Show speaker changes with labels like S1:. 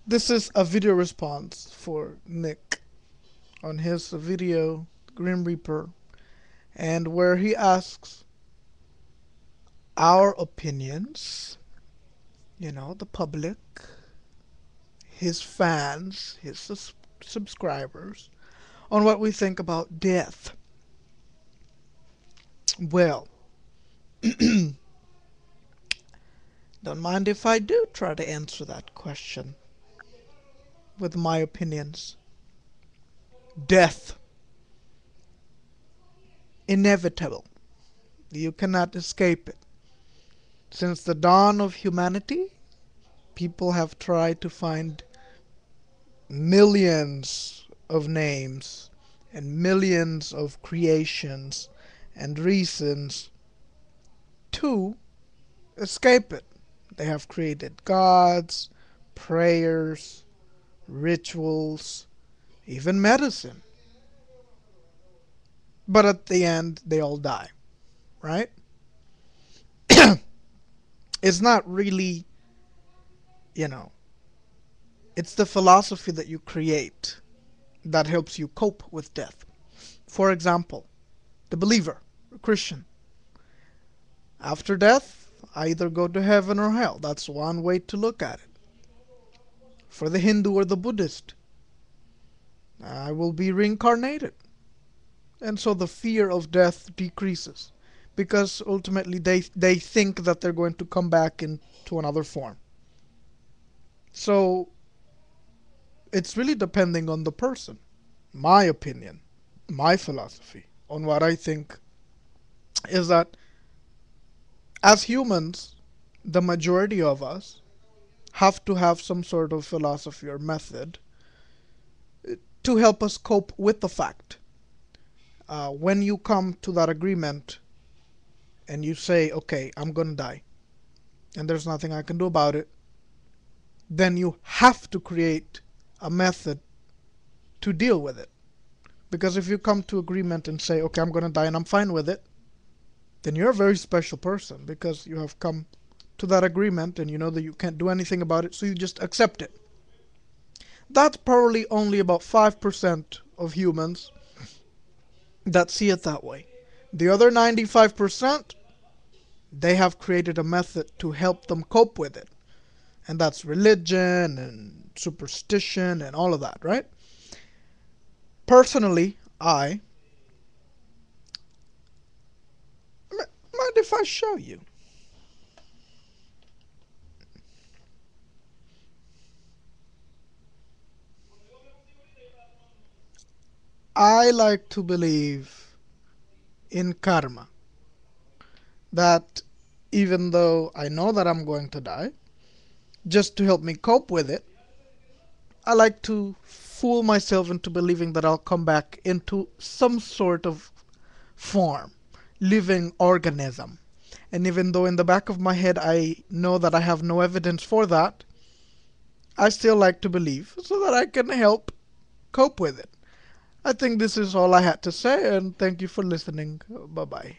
S1: This is a video response for Nick on his video Grim Reaper, and where he asks our opinions, the public, his fans, his subscribers, on what we think about death. Well, don't mind if I do try to answer that question with my opinions. Death. Inevitable. You cannot escape it. Since the dawn of humanity, people have tried to find millions of names and millions of creations and reasons to escape it. They have created gods, prayers, rituals, even medicine. But at the end, they all die, right? It's not really, it's the philosophy that you create that helps you cope with death. For example, the believer, a Christian, after death, I either go to heaven or hell. That's one way to look at it. For the Hindu or the Buddhist, I will be reincarnated. And so the fear of death decreases, because ultimately they think that they're going to come back into another form. So it's really depending on the person. My opinion, my philosophy on what I think is that as humans, the majority of us have to have some sort of philosophy or method to help us cope with the fact. When you come to that agreement and you say, okay, I'm going to die, and there's nothing I can do about it, then you have to create a method to deal with it. Because if you come to agreement and say, okay, I'm going to die and I'm fine with it, then you're a very special person, because you have come to that agreement and you know that you can't do anything about it, so you just accept it. That's probably only about 5% of humans that see it that way. The other 95%, they have created a method to help them cope with it. And that's religion and superstition and all of that, right? Personally, mind if I show you? I like to believe in karma. That even though I know that I'm going to die, just to help me cope with it, I like to fool myself into believing that I'll come back into some sort of form, living organism. And even though in the back of my head I know that I have no evidence for that, I still like to believe so that I can help cope with it. I think this is all I had to say, and thank you for listening. Bye bye.